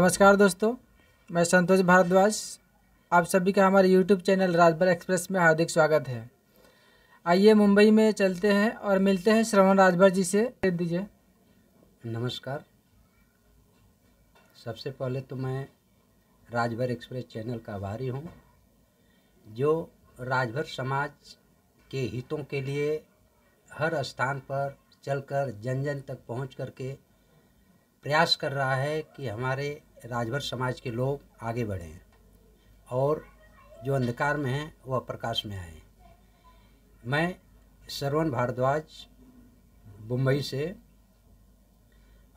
नमस्कार दोस्तों, मैं संतोष भारद्वाज। आप सभी का हमारे YouTube चैनल राजभर एक्सप्रेस में हार्दिक स्वागत है। आइए मुंबई में चलते हैं और मिलते हैं श्रवण राजभर जी से। दीजिए। नमस्कार। सबसे पहले तो मैं राजभर एक्सप्रेस चैनल का आभारी हूँ, जो राजभर समाज के हितों के लिए हर स्थान पर चलकर जन जन तक पहुँच करके प्रयास कर रहा है कि हमारे राजभर समाज के लोग आगे बढ़ें और जो अंधकार में हैं वह प्रकाश में आए। मैं श्रवण भारद्वाज मुंबई से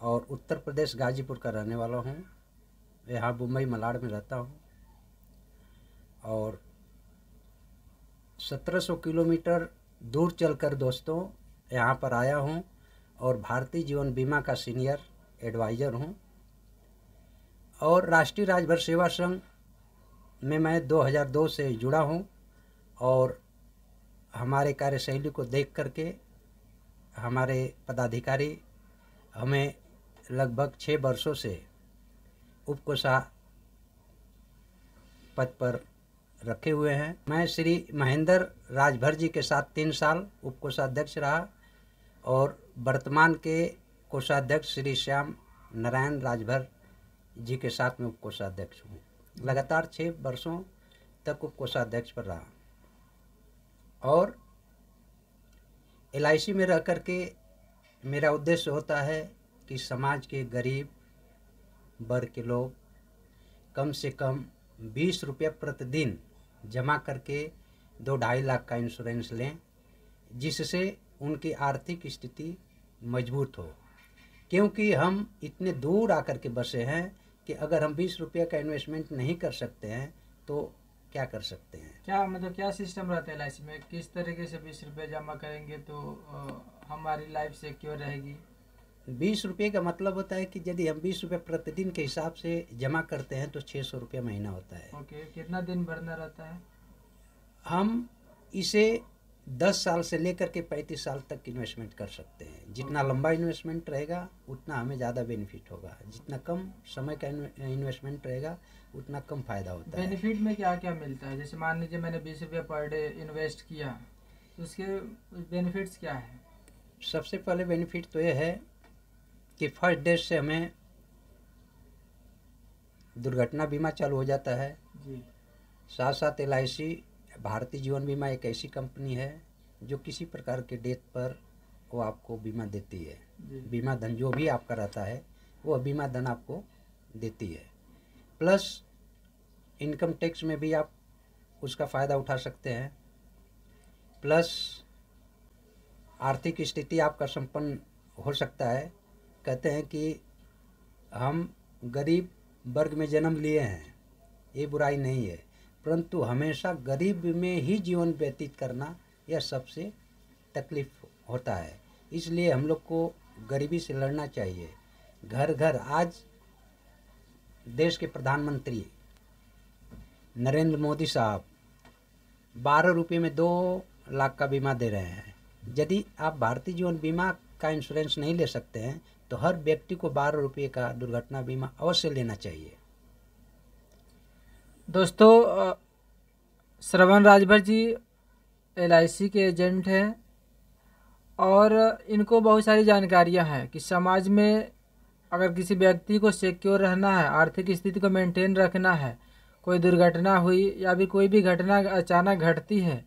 और उत्तर प्रदेश गाजीपुर का रहने वाला हूँ। यहाँ मुंबई मलाड में रहता हूँ और 1700 किलोमीटर दूर चलकर दोस्तों यहाँ पर आया हूँ और भारतीय जीवन बीमा का सीनियर एडवाइज़र हूँ और राष्ट्रीय राजभर सेवा संघ में मैं 2002 से जुड़ा हूँ और हमारे कार्यशैली को देख करके हमारे पदाधिकारी हमें लगभग 6 वर्षों से उपकोषा पद पर रखे हुए हैं। मैं श्री महेंद्र राजभर जी के साथ 3 साल उपकोषाध्यक्ष रहा और वर्तमान के कोषाध्यक्ष श्री श्याम नारायण राजभर जी के साथ में उपकोषाध्यक्ष हूँ। लगातार 6 वर्षों तक उपकोषाध्यक्ष पर रहा और LIC में रह करके मेरा उद्देश्य होता है कि समाज के गरीब वर्ग के लोग कम से कम 20 रुपये प्रतिदिन जमा करके 2-2.5 लाख का इंश्योरेंस लें, जिससे उनकी आर्थिक स्थिति मजबूत हो। क्योंकि हम इतने दूर आकर के बसे हैं कि अगर हम 20 रुपये का इन्वेस्टमेंट नहीं कर सकते हैं तो क्या कर सकते हैं। क्या सिस्टम रहता है LIC में? किस तरीके से 20 रुपये जमा करेंगे तो हमारी लाइफ सिक्योर रहेगी? 20 रुपये का मतलब होता है कि यदि हम 20 रुपये प्रतिदिन के हिसाब से जमा करते हैं तो 600 रुपये महीना होता है। ओके, कितना दिन भरना रहता है? हम इसे 10 साल से लेकर के 35 साल तक इन्वेस्टमेंट कर सकते हैं। जितना लंबा इन्वेस्टमेंट रहेगा उतना हमें ज़्यादा बेनिफिट होगा, जितना कम समय का इन्वेस्टमेंट रहेगा उतना कम फ़ायदा होता है। बेनिफिट में क्या क्या मिलता है? जैसे मान लीजिए मैंने 20 रुपये पर डे इन्वेस्ट किया तो उसके बेनिफिट्स क्या है? सबसे पहले बेनिफिट तो ये है कि फर्स्ट डे से हमें दुर्घटना बीमा चालू हो जाता है जी। साथ साथ LIC भारतीय जीवन बीमा एक ऐसी कंपनी है जो किसी प्रकार के डेथ पर वो आपको बीमा देती है। बीमा धन जो भी आपका रहता है वो बीमा धन आपको देती है। प्लस इनकम टैक्स में भी आप उसका फ़ायदा उठा सकते हैं। प्लस आर्थिक स्थिति आपका संपन्न हो सकता है। कहते हैं कि हम गरीब वर्ग में जन्म लिए हैं, ये बुराई नहीं है, परंतु हमेशा गरीब में ही जीवन व्यतीत करना यह सबसे तकलीफ होता है। इसलिए हम लोग को गरीबी से लड़ना चाहिए। घर घर आज देश के प्रधानमंत्री नरेंद्र मोदी साहब 12 रुपये में 2 लाख का बीमा दे रहे हैं। यदि आप भारतीय जीवन बीमा का इंश्योरेंस नहीं ले सकते हैं तो हर व्यक्ति को 12 रुपये का दुर्घटना बीमा अवश्य लेना चाहिए। दोस्तों, श्रवण राजभर जी LIC के एजेंट हैं और इनको बहुत सारी जानकारियां हैं कि समाज में अगर किसी व्यक्ति को सिक्योर रहना है, आर्थिक स्थिति को मेंटेन रखना है, कोई दुर्घटना हुई या भी कोई भी घटना अचानक घटती है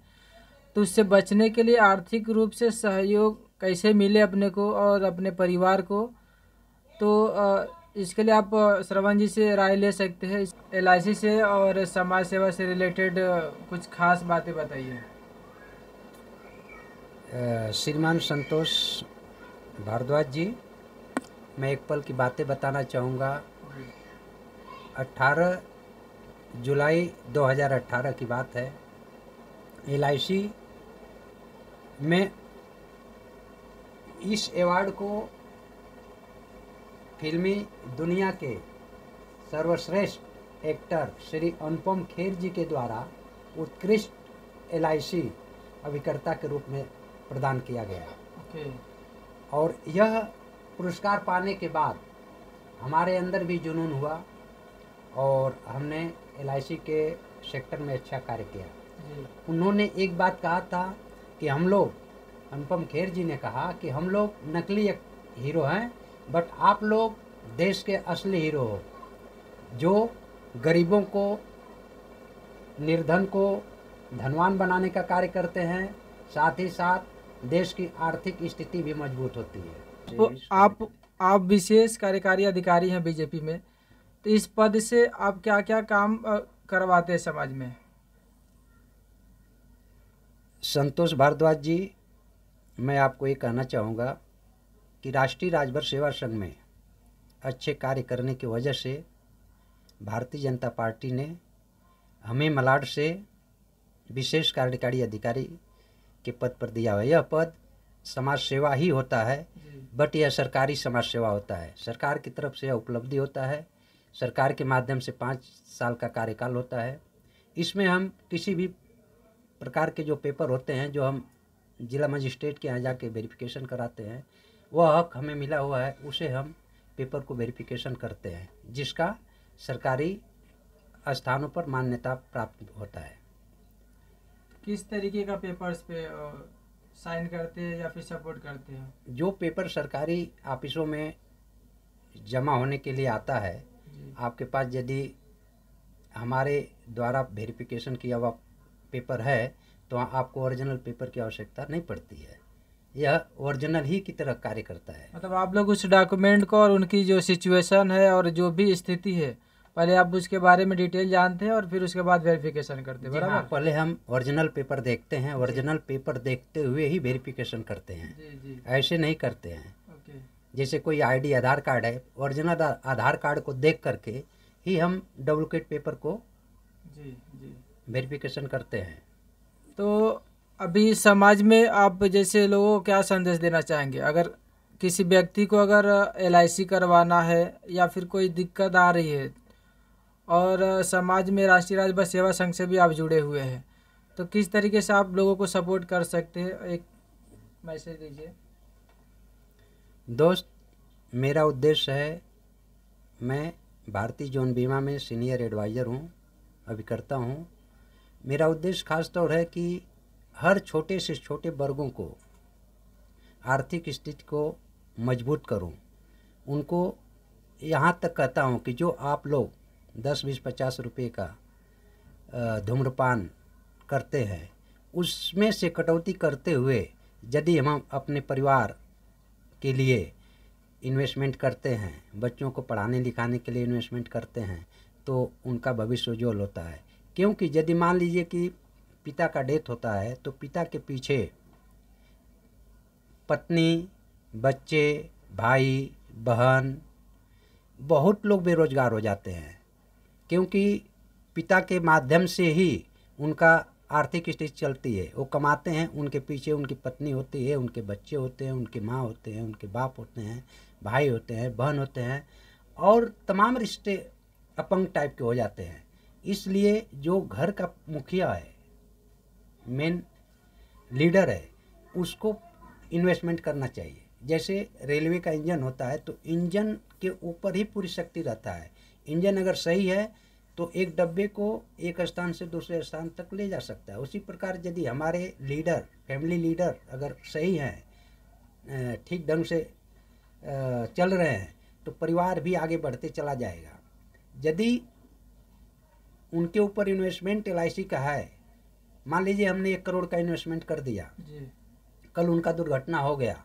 तो उससे बचने के लिए आर्थिक रूप से सहयोग कैसे मिले अपने को और अपने परिवार को, तो इसके लिए आप श्रवण जी से राय ले सकते हैं। LIC से और समाज सेवा से रिलेटेड कुछ खास बातें बताइए। श्रीमान संतोष भारद्वाज जी, मैं एक पल की बातें बताना चाहूँगा। 18 जुलाई 2018 की बात है। LIC में इस अवार्ड को फिल्मी दुनिया के सर्वश्रेष्ठ एक्टर श्री अनुपम खेर जी के द्वारा उत्कृष्ट LIC अभिकर्ता के रूप में प्रदान किया गया। और यह पुरस्कार पाने के बाद हमारे अंदर भी जुनून हुआ और हमने LIC के सेक्टर में अच्छा कार्य किया। जी उन्होंने एक बात कहा था कि हम लोग, अनुपम खेर जी ने कहा कि हम लोग नकली हीरो हैं, बट आप लोग देश के असली हीरो हो, जो गरीबों को, निर्धन को धनवान बनाने का कार्य करते हैं, साथ ही साथ देश की आर्थिक स्थिति भी मजबूत होती है। तो आप विशेष कार्यकारी अधिकारी हैं बीजेपी में, तो इस पद से आप क्या क्या काम करवाते हैं समाज में? संतोष भारद्वाज जी, मैं आपको ये कहना चाहूँगा कि राष्ट्रीय राजभर सेवा संघ में अच्छे कार्य करने की वजह से भारतीय जनता पार्टी ने हमें मलाड से विशेष कार्यकारी अधिकारी के पद पर दिया हुआ है। यह पद समाज सेवा ही होता है, बट यह सरकारी समाज सेवा होता है। सरकार की तरफ से यह उपलब्धि होता है। सरकार के माध्यम से 5 साल का कार्यकाल होता है। इसमें हम किसी भी प्रकार के जो पेपर होते हैं, जो हम जिला मजिस्ट्रेट के यहाँ जाके वेरिफिकेशन कराते हैं, वह हक हमें मिला हुआ है, उसे हम पेपर को वेरिफिकेशन करते हैं, जिसका सरकारी स्थानों पर मान्यता प्राप्त होता है। किस तरीके का पेपर्स पे साइन करते हैं या फिर सपोर्ट करते हैं? जो पेपर सरकारी ऑफिसों में जमा होने के लिए आता है, आपके पास यदि हमारे द्वारा वेरिफिकेशन किया हुआ पेपर है तो आपको ओरिजिनल पेपर की आवश्यकता नहीं पड़ती है। यह ओरिजिनल ही की तरह कार्य करता है। मतलब आप लोग उस डॉक्यूमेंट को और उनकी जो सिचुएशन है और जो भी स्थिति है, पहले आप उसके बारे में डिटेल जानते हैं और फिर उसके बाद वेरिफिकेशन करते हैं, बराबर? हाँ, पहले हम ओरिजिनल पेपर देखते हैं, ओरिजिनल पेपर देखते हुए ही वेरिफिकेशन करते हैं। जी ऐसे नहीं करते हैं। ओके। जैसे कोई ID आधार कार्ड है, ओरिजिनल आधार कार्ड को देख करके ही हम डुप्लीकेट पेपर को जी वेरिफिकेशन करते हैं। तो अभी समाज में आप जैसे लोगों को क्या संदेश देना चाहेंगे? अगर किसी व्यक्ति को अगर LIC करवाना है या फिर कोई दिक्कत आ रही है और समाज में राष्ट्रीय राजभर सेवा संघ से भी आप जुड़े हुए हैं, तो किस तरीके से आप लोगों को सपोर्ट कर सकते हैं? एक मैसेज दीजिए। दोस्त, मेरा उद्देश्य है, मैं भारतीय जोन बीमा में सीनियर एडवाइज़र हूँ, अभिकर्ता हूँ। मेरा उद्देश्य खास तौर है कि हर छोटे से छोटे वर्गों को आर्थिक स्थिति को मजबूत करूं। उनको यहाँ तक कहता हूँ कि जो आप लोग 10, 20, 50 रुपये का धूम्रपान करते हैं, उसमें से कटौती करते हुए यदि हम अपने परिवार के लिए इन्वेस्टमेंट करते हैं, बच्चों को पढ़ाने लिखाने के लिए इन्वेस्टमेंट करते हैं, तो उनका भविष्य उज्ज्वल होता है। क्योंकि यदि मान लीजिए कि पिता का डेथ होता है तो पिता के पीछे पत्नी, बच्चे, भाई, बहन, बहुत लोग बेरोजगार हो जाते हैं, क्योंकि पिता के माध्यम से ही उनका आर्थिक स्थिति चलती है। वो कमाते हैं, उनके पीछे उनकी पत्नी होती है, उनके बच्चे होते हैं, उनके माँ होते हैं, उनके बाप होते हैं, भाई होते हैं, बहन होते हैं, और तमाम रिश्ते अपंग टाइप के हो जाते हैं। इसलिए जो घर का मुखिया है, मेन लीडर है, उसको इन्वेस्टमेंट करना चाहिए। जैसे रेलवे का इंजन होता है, तो इंजन के ऊपर ही पूरी शक्ति रहता है। इंजन अगर सही है तो एक डब्बे को एक स्थान से दूसरे स्थान तक ले जा सकता है। उसी प्रकार यदि हमारे लीडर, फैमिली लीडर अगर सही हैं, ठीक ढंग से चल रहे हैं, तो परिवार भी आगे बढ़ते चला जाएगा। यदि उनके ऊपर इन्वेस्टमेंट LIC का है, मान लीजिए हमने 1 करोड़ का इन्वेस्टमेंट कर दिया, कल उनका दुर्घटना हो गया,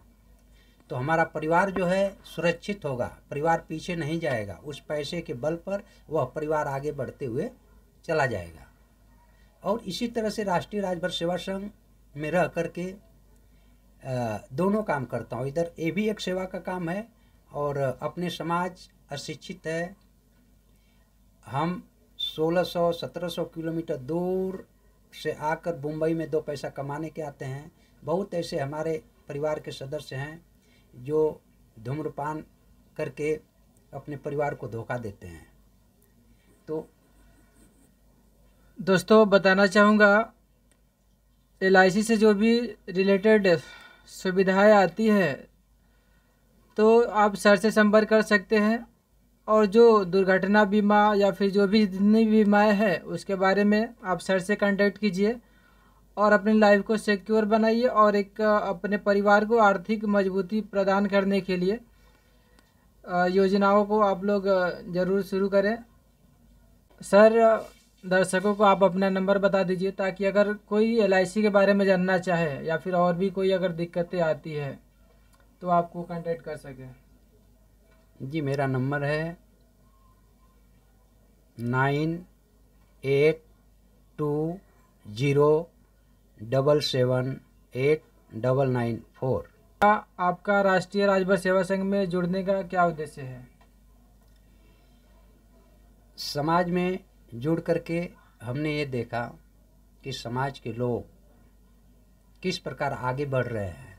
तो हमारा परिवार जो है सुरक्षित होगा, परिवार पीछे नहीं जाएगा। उस पैसे के बल पर वह परिवार आगे बढ़ते हुए चला जाएगा। और इसी तरह से राष्ट्रीय राजभर सेवा संघ में रह करके दोनों काम करता हूँ। इधर ये भी एक सेवा का काम है, और अपने समाज अशिक्षित है। हम 1600-1700 किलोमीटर दूर से आकर मुंबई में 2 पैसा कमाने के आते हैं। बहुत ऐसे हमारे परिवार के सदस्य हैं जो धूम्रपान करके अपने परिवार को धोखा देते हैं। तो दोस्तों, बताना चाहूँगा, LIC से जो भी रिलेटेड सुविधाएं आती है तो आप सर से संपर्क कर सकते हैं। और जो दुर्घटना बीमा या फिर जो भी जितनी भी बीमाएँ हैं उसके बारे में आप सर से कांटेक्ट कीजिए और अपनी लाइफ को सिक्योर बनाइए और एक अपने परिवार को आर्थिक मजबूती प्रदान करने के लिए योजनाओं को आप लोग ज़रूर शुरू करें। सर, दर्शकों को आप अपना नंबर बता दीजिए ताकि अगर कोई एलआईसी के बारे में जानना चाहे या फिर और भी कोई अगर दिक्कतें आती है तो आपको कांटेक्ट कर सकें। जी, मेरा नंबर है 9820778994। आपका राष्ट्रीय राजभर सेवा संघ में जुड़ने का क्या उद्देश्य है? समाज में जुड़ करके हमने ये देखा कि समाज के लोग किस प्रकार आगे बढ़ रहे हैं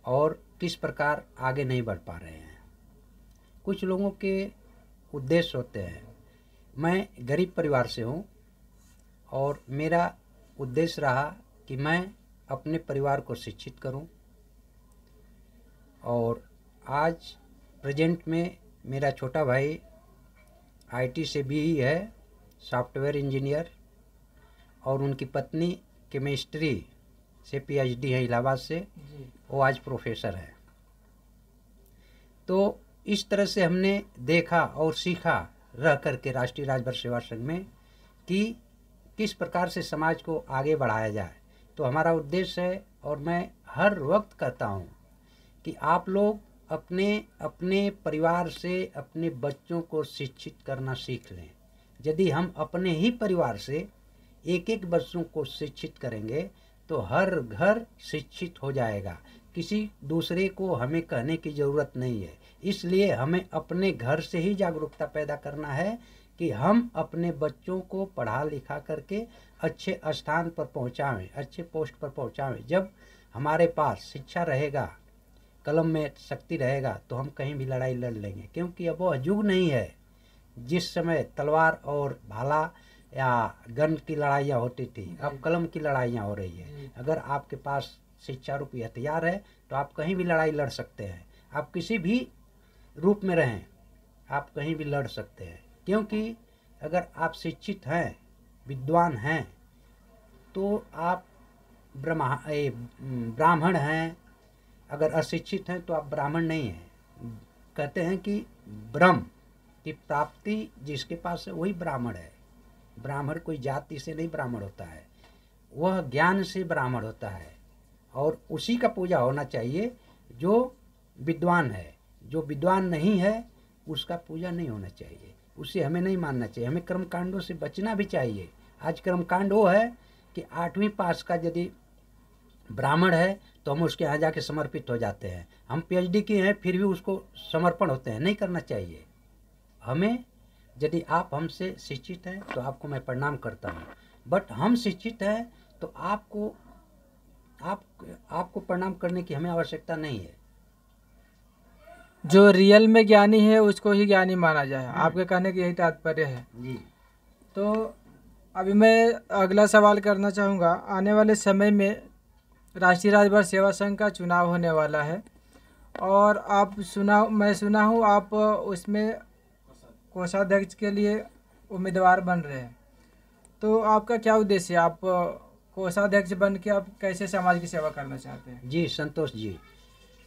और किस प्रकार आगे नहीं बढ़ पा रहे हैं। कुछ लोगों के उद्देश्य होते हैं। मैं गरीब परिवार से हूँ और मेरा उद्देश्य रहा कि मैं अपने परिवार को शिक्षित करूं और आज प्रेजेंट में मेरा छोटा भाई आईटी से भी है, सॉफ्टवेयर इंजीनियर, और उनकी पत्नी केमिस्ट्री से पीएचडी है इलाहाबाद से, वो आज प्रोफेसर है। तो इस तरह से हमने देखा और सीखा रह करके राष्ट्रीय राजभर सेवा संघ में कि किस प्रकार से समाज को आगे बढ़ाया जाए। तो हमारा उद्देश्य है और मैं हर वक्त कहता हूँ कि आप लोग अपने अपने परिवार से अपने बच्चों को शिक्षित करना सीख लें। यदि हम अपने ही परिवार से एक एक बच्चों को शिक्षित करेंगे तो हर घर शिक्षित हो जाएगा। किसी दूसरे को हमें कहने की ज़रूरत नहीं है। इसलिए हमें अपने घर से ही जागरूकता पैदा करना है कि हम अपने बच्चों को पढ़ा लिखा करके अच्छे स्थान पर पहुंचावें, अच्छे पोस्ट पर पहुंचावें। जब हमारे पास शिक्षा रहेगा, कलम में शक्ति रहेगा, तो हम कहीं भी लड़ाई लड़ लेंगे। क्योंकि अब वह युग नहीं है जिस समय तलवार और भाला या गन की लड़ाइयाँ होती थी। अब कलम की लड़ाइयाँ हो रही है। अगर आपके पास शिक्षा रूपी हथियार है तो आप कहीं भी लड़ाई लड़ सकते हैं। आप किसी भी रूप में रहें, आप कहीं भी लड़ सकते हैं। क्योंकि अगर आप शिक्षित हैं, विद्वान हैं, तो आप ब्राह्मण हैं। अगर अशिक्षित हैं तो आप ब्राह्मण नहीं हैं। कहते हैं कि ब्रह्म की प्राप्ति जिसके पास है वही ब्राह्मण है। ब्राह्मण कोई जाति से नहीं ब्राह्मण होता है, वह ज्ञान से ब्राह्मण होता है। और उसी का पूजा होना चाहिए जो विद्वान है। जो विद्वान नहीं है उसका पूजा नहीं होना चाहिए, उसे हमें नहीं मानना चाहिए। हमें कर्मकांडों से बचना भी चाहिए। आज कर्मकांड वो है कि 8वीं पास का यदि ब्राह्मण है तो हम उसके यहाँ जाके समर्पित हो जाते हैं। हम पीएचडी किए हैं फिर भी उसको समर्पण होते हैं। नहीं करना चाहिए हमें। यदि आप हमसे शिक्षित हैं तो आपको मैं प्रणाम करता हूँ, बट हम शिक्षित हैं तो आपको प्रणाम करने की हमें आवश्यकता नहीं है। जो रियल में ज्ञानी है उसको ही ज्ञानी माना जाए, आपके कहने की यही तात्पर्य है जी। तो अभी मैं अगला सवाल करना चाहूँगा। आने वाले समय में राष्ट्रीय राजभर सेवा संघ का चुनाव होने वाला है और मैं सुना हूँ आप उसमें कोषाध्यक्ष के लिए उम्मीदवार बन रहे हैं। तो आपका क्या उद्देश्य है? आप कोषाध्यक्ष बन के आप कैसे समाज की सेवा करना चाहते हैं? जी संतोष जी,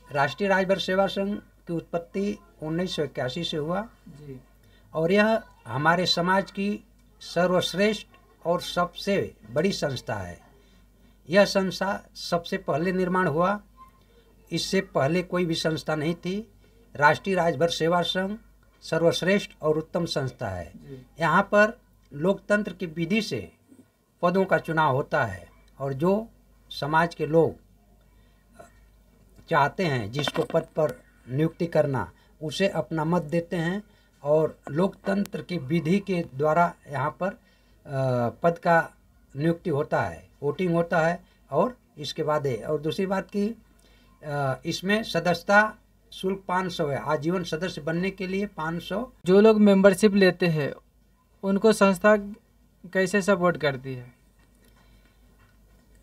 राष्ट्रीय राजभर सेवा संघ की उत्पत्ति 1981 से हुआ जी, और यह हमारे समाज की सर्वश्रेष्ठ और सबसे बड़ी संस्था है। यह संस्था सबसे पहले निर्माण हुआ, इससे पहले कोई भी संस्था नहीं थी। राष्ट्रीय राजभर सेवा संघ सर्वश्रेष्ठ और उत्तम संस्था है। यहाँ पर लोकतंत्र की विधि से पदों का चुनाव होता है और जो समाज के लोग चाहते हैं जिसको पद पर नियुक्ति करना, उसे अपना मत देते हैं और लोकतंत्र की विधि के द्वारा यहाँ पर पद का नियुक्ति होता है, वोटिंग होता है और इसके बाद है। और दूसरी बात कि इसमें सदस्यता शुल्क 500 है। आजीवन सदस्य बनने के लिए 500। जो लोग मेंबरशिप लेते हैं उनको संस्था कैसे सपोर्ट करती है?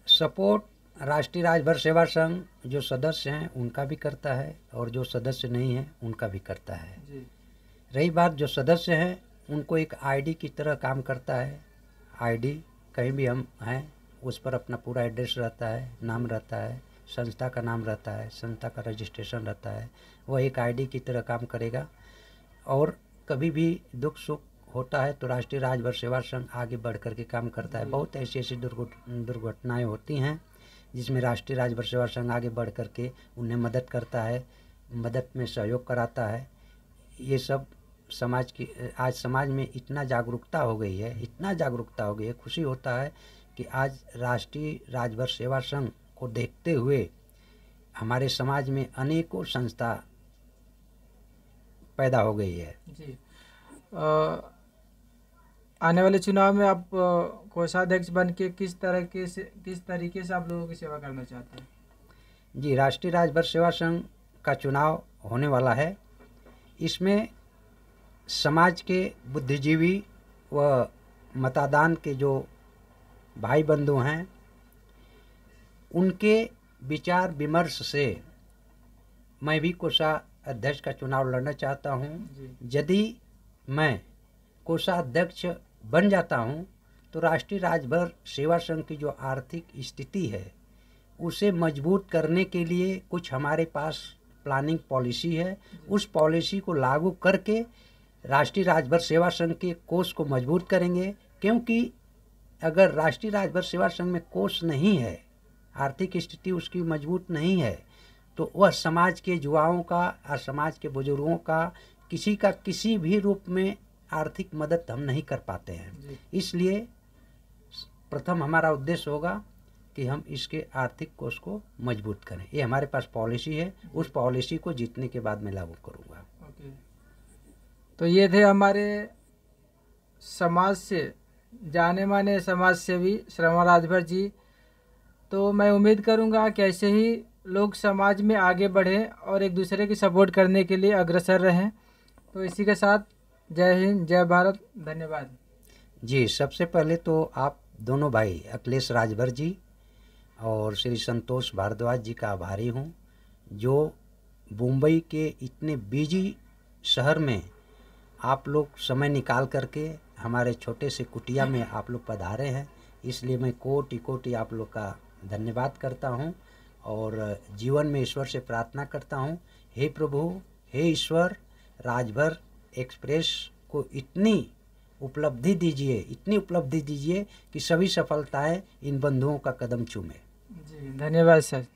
सपोर्ट राष्ट्रीय राजभर सेवा संघ जो सदस्य हैं उनका भी करता है और जो सदस्य नहीं हैं उनका भी करता है जी। रही बात जो सदस्य हैं उनको एक आईडी की तरह काम करता है। आईडी कहीं भी हम हैं उस पर अपना पूरा एड्रेस रहता है, नाम रहता है, संस्था का नाम रहता है, संस्था का रजिस्ट्रेशन रहता है। वह एक आईडी की तरह काम करेगा और कभी भी दुख सुख होता है तो राष्ट्रीय राजभर सेवा संघ आगे बढ़ कर के काम करता है। बहुत ऐसी ऐसी दुर्घटनाएं होती हैं जिसमें राष्ट्रीय राजभर सेवा संघ आगे बढ़ कर के उन्हें मदद करता है, मदद में सहयोग कराता है। ये सब समाज की आज समाज में इतना जागरूकता हो गई है, इतना जागरूकता हो गई है, खुशी होता है कि आज राष्ट्रीय राजभर सेवा संघ को देखते हुए हमारे समाज में अनेकों संस्था पैदा हो गई है। जी। आने वाले चुनाव में आप कोषाध्यक्ष बन के किस तरीके से आप लोगों की सेवा करना चाहते हैं? जी, राष्ट्रीय राजभर सेवा संघ का चुनाव होने वाला है। इसमें समाज के बुद्धिजीवी व मतदान के जो भाई बंधु हैं उनके विचार विमर्श से मैं भी कोषाध्यक्ष का चुनाव लड़ना चाहता हूँ। यदि मैं कोषाध्यक्ष बन जाता हूँ तो राष्ट्रीय राजभर सेवा संघ की जो आर्थिक स्थिति है उसे मजबूत करने के लिए कुछ हमारे पास प्लानिंग पॉलिसी है। उस पॉलिसी को लागू करके राष्ट्रीय राजभर सेवा संघ के कोष को मजबूत करेंगे, क्योंकि अगर राष्ट्रीय राजभर सेवा संघ में कोष नहीं है, आर्थिक स्थिति उसकी मजबूत नहीं है, तो वह समाज के युवाओं का और समाज के बुजुर्गों का किसी भी रूप में आर्थिक मदद हम नहीं कर पाते हैं। इसलिए प्रथम हमारा उद्देश्य होगा कि हम इसके आर्थिक कोष को मजबूत करें। ये हमारे पास पॉलिसी है, उस पॉलिसी को जीतने के बाद मैं लागू करूँगा। ओके। तो ये थे हमारे समाज से जाने माने समाज सेवी श्रवण राजभर जी। तो मैं उम्मीद करूँगा कि ऐसे ही लोग समाज में आगे बढ़ें और एक दूसरे की सपोर्ट करने के लिए अग्रसर रहें। तो इसी के साथ जय हिंद, जय भारत, धन्यवाद। जी, सबसे पहले तो आप दोनों भाई अखिलेश राजभर जी और श्री संतोष भारद्वाज जी का आभारी हूँ, जो मुंबई के इतने बिजी शहर में आप लोग समय निकाल करके हमारे छोटे से कुटिया में आप लोग पधारे हैं। इसलिए मैं कोटि कोटि आप लोग का धन्यवाद करता हूँ और जीवन में ईश्वर से प्रार्थना करता हूँ, हे प्रभु, हे ईश्वर, राजभर एक्सप्रेस को इतनी उपलब्धि दीजिए कि सभी सफलताएं इन बंधुओं का कदम चूमे। जी, धन्यवाद सर।